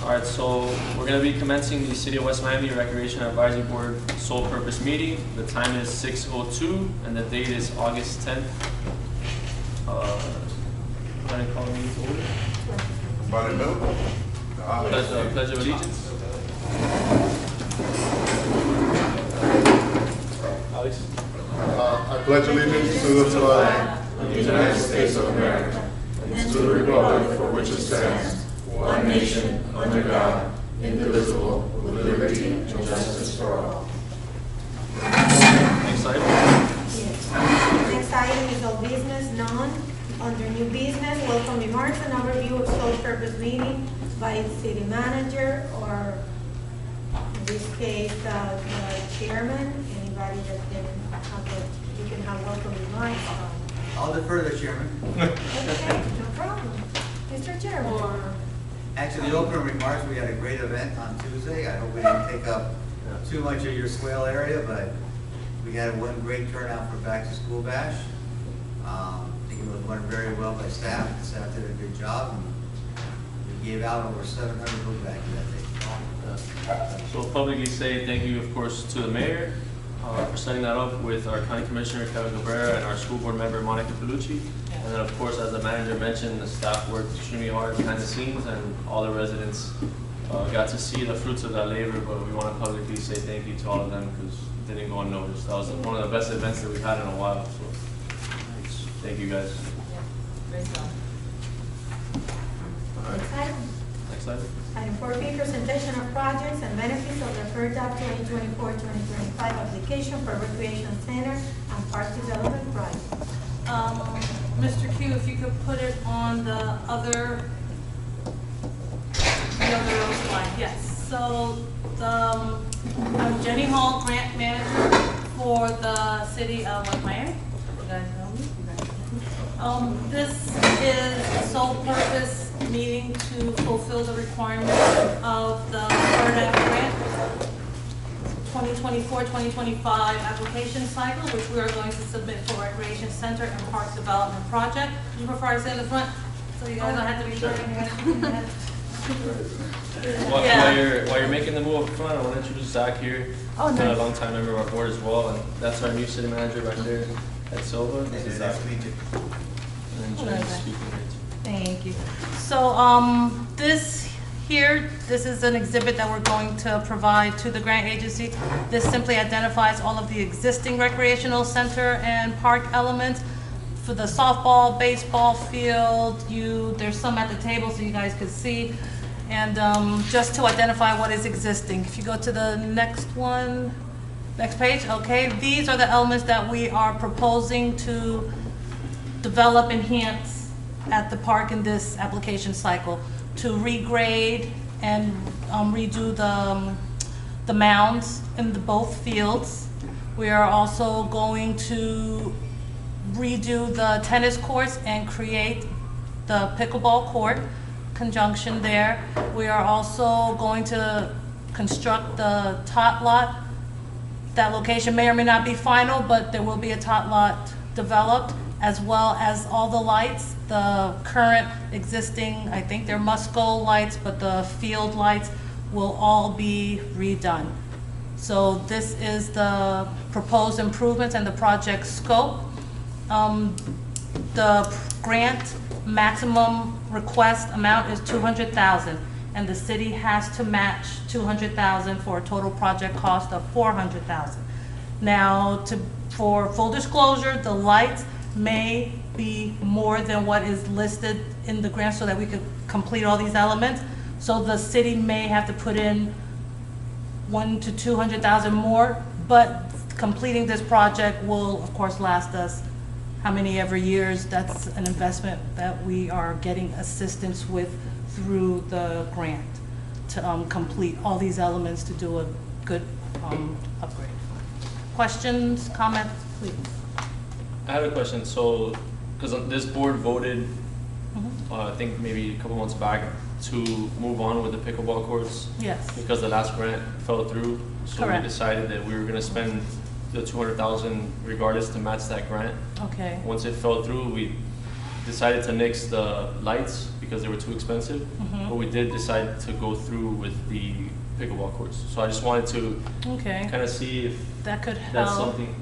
Alright, so we're going to be commencing the City of West Miami Recreation Advisory Board sole purpose meeting. The time is 6:02 and the date is August 10th. I'm going to call the meeting to order. Pledge of allegiance. Alex? I pledge allegiance to the flag of the United States of America and to the republic for which it stands, one nation, under God, indivisible, with liberty and justice for all. Next item. Yes. Next item is all business, none. Under new business, welcome remarks and overview of sole purpose meeting by the city manager, or in this case, the chairman. Anybody that can you can have welcome remarks. I'll defer to the chairman. Okay, no problem. Mr. Chairman. Actually, the opening remarks, we had a great event on Tuesday. I hope we didn't take up too much of your swale area, but we had one great turnout for Back to School Bash. I think it was run very well by staff. The staff did a good job. And we gave out over 700 book bags that day. So we'll publicly say thank you, of course, to the mayor for setting that up with our county commissioner, Kevin Cabrera, and our school board member, Monica Pellucci. And then, of course, as the manager mentioned, the staff worked extremely hard behind the scenes, and all the residents got to see the fruits of that labor. But we want to publicly say thank you to all of them because it didn't go unnoticed. That was one of the best events that we've had in a while. So thank you guys. Next item. Next item. Item 4B, presentation of projects and benefits of the FERDAP 2024-2025 application for recreation center and park development project. Mr. Q, if you could put it on the other slide, yes. So I'm Jenny Hall, grant manager for the city of West Miami. You guys know me? This is a sole purpose meeting to fulfill the requirements of the FERDAP grant 2024-2025 application cycle, which we are going to submit for Recreation Center and Park Development Project. Do you prefer I say in the front, so you guys don't have to be turning your head? While you're making the move up front, I want to introduce Zach here. Oh, He's been a nice. long time member of our board as well, and that's our new city manager right there, Ed Silva. This is Zach. Nice to meet you. And then Jen's speaking here too. Thank you. So this is an exhibit that we're going to provide to the grant agency. This simply identifies all of the existing recreational center and park elements for the softball, baseball field. There's some at the table so you guys could see. And just to identify what is existing. If you go to the next page, okay, these are the elements that we are proposing to develop, enhance at the park in this application cycle, to regrade and redo the mounds in both fields. We are also going to redo the tennis courts and create the pickleball court conjunction there. We are also going to construct the tot lot. That location may or may not be final, but there will be a tot lot developed, as well as all the lights, the current existing, I think they're Musco lights, but the field lights will all be redone. So this is the proposed improvements and the project scope. The grant maximum request amount is $200,000, and the city has to match $200,000 for a total project cost of $400,000. Now, for full disclosure, the lights may be more than what is listed in the grant so that we could complete all these elements. So the city may have to put in $100,000 to $200,000 more, but completing this project will, of course, last us how many ever years. That's an investment that we are getting assistance with through the grant to complete all these elements to do a good upgrade. Questions, comments, please? I have a question. So, because this board voted, I think maybe a couple months back, to move on with the pickleball courts. Yes. Because the last grant fell through. So Correct. we decided that we were going to spend the $200,000 regardless to match that grant. Okay. Once it fell through, we decided to nix the lights because they were too expensive, but we did decide to go through with the pickleball courts. So I just wanted to Okay, kind of see if that could that's help. something.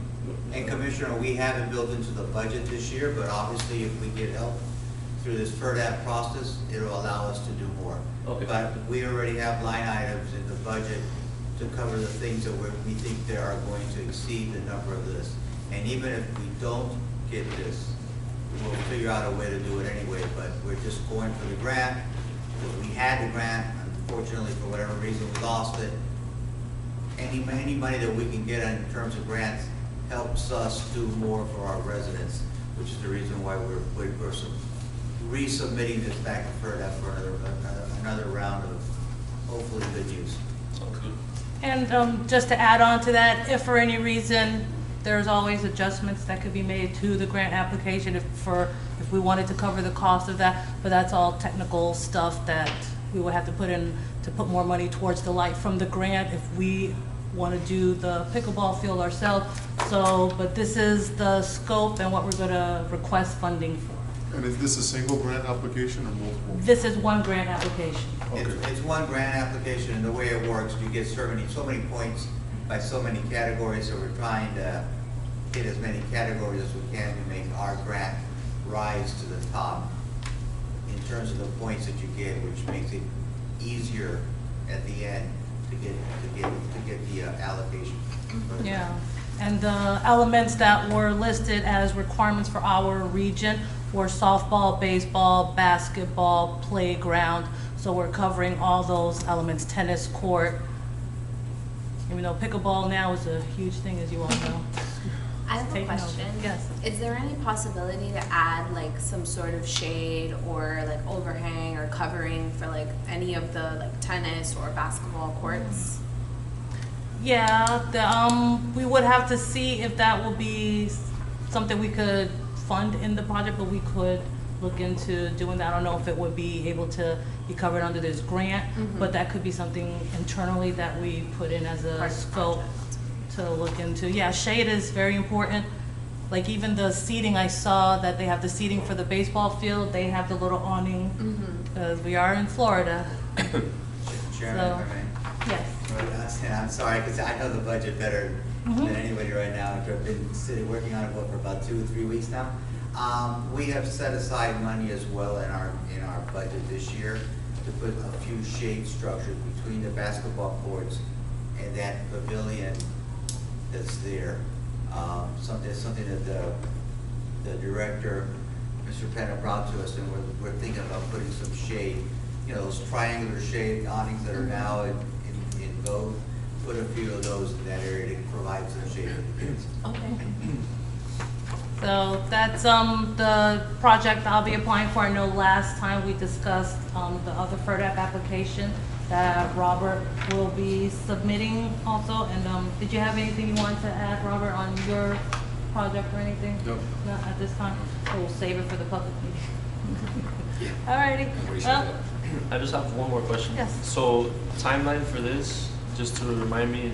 And Commissioner, we have it built into the budget this year, but obviously if we get help through this FERDAP process, it'll allow us to do more. Okay. But we already have line items in the budget to cover the things that we think they are going to exceed the number of this. And even if we don't get this, we'll figure out a way to do it anyway, but we're just going for the grant. Because we had the grant, unfortunately, for whatever reason, we lost it. Any money that we can get in terms of grants helps us do more for our residents, which is the reason why we're resubmitting this back to FERDAP for another round of hopefully good news. Sounds good. And just to add on to that, if for any reason, there's always adjustments that could be made to the grant application if we wanted to cover the cost of that, but that's all technical stuff that we would have to put in to put more money towards the light from the grant if we want to do the pickleball field ourselves. So, but this is the scope and what we're going to request funding for. And is this a single grant application or multiple? This is one grant application. It's one grant application, and the way it works, you get so many points by so many categories, so we're trying to hit as many categories as we can to make our grant rise to the top in terms of the points that you get, which makes it easier at the end to get the allocation. Yeah, and the elements that were listed as requirements for our region were softball, baseball, basketball, playground. So we're covering all those elements, tennis court. Even though pickleball now is a huge thing, as you all know. I have a Taking over. question. Yes. Is there any possibility to add like some sort of shade or like overhang or covering for like any of the like tennis or basketball courts? Yeah, we would have to see if that will be something we could fund in the project, but we could look into doing that. I don't know if it would be able to be covered under this grant, but that could be something internally that we put in as a Part of the scope to look into. Yeah, shade is very important. Like even the seating, I saw that they have the seating for the baseball field, they have the little awning, because we are in Florida. Chairman, if I may. Yes. I'm sorry, because I know the budget better than anybody right now. I've been working on it for about 2 or 3 weeks now. We have set aside money as well in our budget this year to put a few shade structures between the basketball courts and that pavilion that's there. Something that the director, Mr. Penna, brought to us, and we're thinking about putting some shade. You know, those triangular shade awnings that are now in vogue. Put a few of those in that area to provide some shade for the kids. Okay. So that's the project I'll be applying for. I know last time we discussed the other FERDAP application that Robert will be submitting also. And did you have anything you wanted to add, Robert, on your project or anything? No. Not at this time? So we'll save it for the public meeting. Alrighty. Well, I just have one more question. Yes. So timeline for this, just to remind me,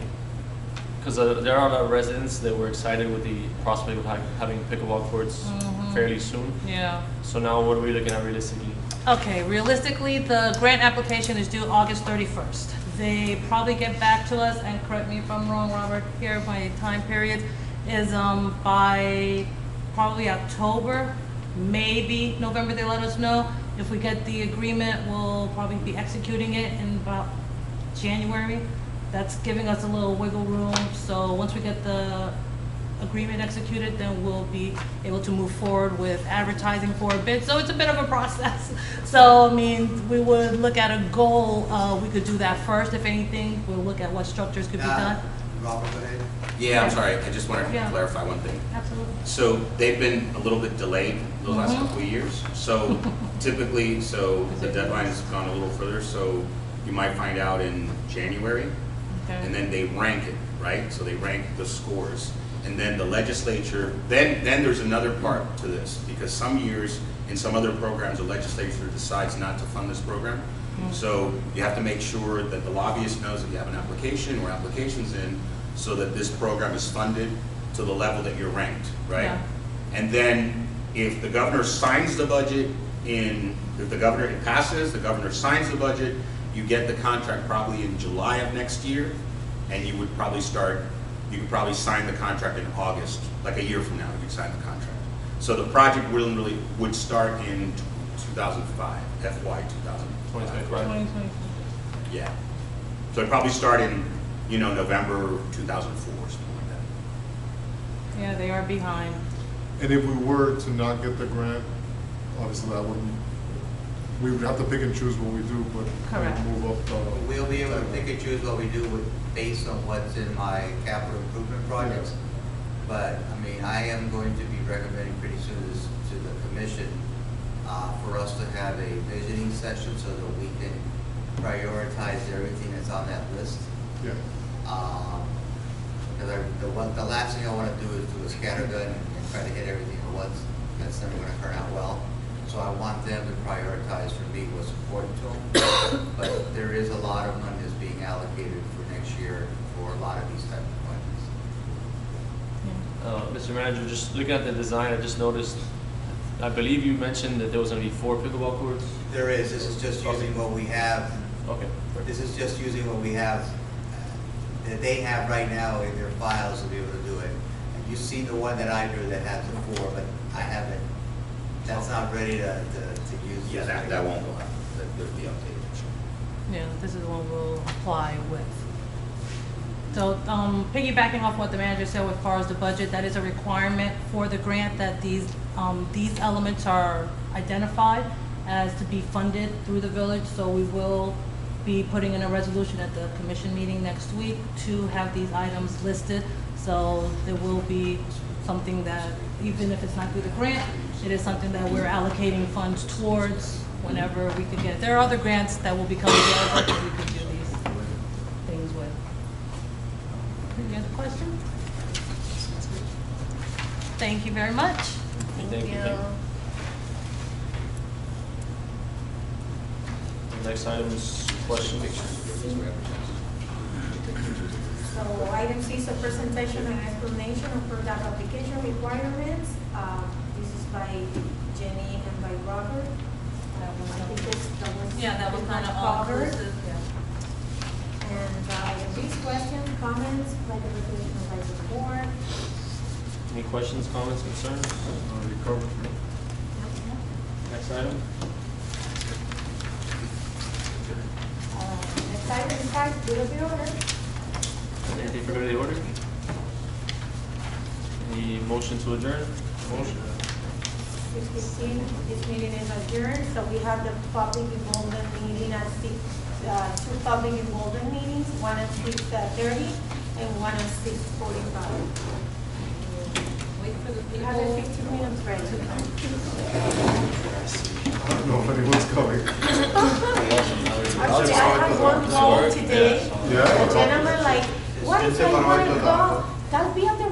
because there are a lot of residents that were excited with the prospect of having pickleball courts fairly soon. yeah. So now what are we looking at realistically? Okay, realistically, the grant application is due August 31st. They probably get back to us, and correct me if I'm wrong, Robert, here, my time period is by probably October, maybe November, they let us know. If we get the agreement, we'll probably be executing it in about January. That's giving us a little wiggle room, so once we get the agreement executed, then we'll be able to move forward with advertising for a bid. So it's a bit of a process. So, I mean, we would look at a goal, we could do that first, if anything. We'll look at what structures could be done. Robert, go ahead. Yeah, I'm sorry, I just wanted Yeah. to clarify one thing. Absolutely. So they've been a little bit delayed the last couple of years. So typically, the deadline has gone a little further, so you might find out in January. Okay. And then they rank it, right? So they rank the scores. And then the legislature, then there's another part to this, because some years, in some other programs, the legislature decides not to fund this program. So you have to make sure that the lobbyist knows that you have an application or applications in, so that this program is funded to the level that you're ranked, right? Yeah. And then if the governor signs the budget if the governor, it passes, the governor signs the budget, you get the contract probably in July of next year, and you could probably sign the contract in August, like a year from now, you could sign the contract. So the project really would start in 2005, FY 2005. 2025. 2020. Yeah. So it'd probably start in, November 2004, something like that. Yeah, they are behind. And if we were to not get the grant, obviously we would have to pick and choose what we do, but Correct. move up. We'll be able to pick and choose what we do based on what's in my capital improvement projects. But, I am going to be recommending pretty soon to the commission for us to have a visioning session so that we can prioritize everything that's on that list. Yeah. Because the last thing I want to do is do a scattergun and try to hit everything at once. That's never going to turn out well. So I want them to prioritize for me what's important to them. But there is a lot of money that's being allocated for next year for a lot of these type of projects. Mr. Manager, just looking at the design, I just noticed, I believe you mentioned that there was going to be 4 pickleball courts. There is. This is just using what we have. Okay. This is just using what we have, that they have right now in their files to be able to do it. And you see the one that I drew that has the 4, but I haven't, that's not ready to use. Yeah, that won't go out. That'll be updated. Yeah, this is the one we'll apply with. So, piggybacking off what the manager said as far as the budget, that is a requirement for the grant that these elements are identified as to be funded through the village. So we will be putting in a resolution at the commission meeting next week to have these items listed. So there will be something that, even if it's not through the grant, it is something that we're allocating funds towards whenever we can get. There are other grants that will become available that we could do these things with. Any other questions? Thank you very much. Thank you. The next item is questions. So item C is a presentation and explanation of product application requirements. This is by Jenny and by Robert. I think that was. Yeah, that was pretty kind much of all covered. inclusive. And these questions, comments, by the resolution by the board. Any questions, comments, concerns? Already covered. Next item? Next item is 5, good of the order. Anything for good of the order? Any motion to adjourn? Motion. 6:15, this meeting is adjourned, so we have the public involvement meeting at 2 public involvement meetings, one at 6:30 and one at 6:45. Wait for the We have a 15 minutes break. I don't know if anyone's coming. Actually, I had one call today, Yeah? a gentleman like, what if I want to go? That'll be on the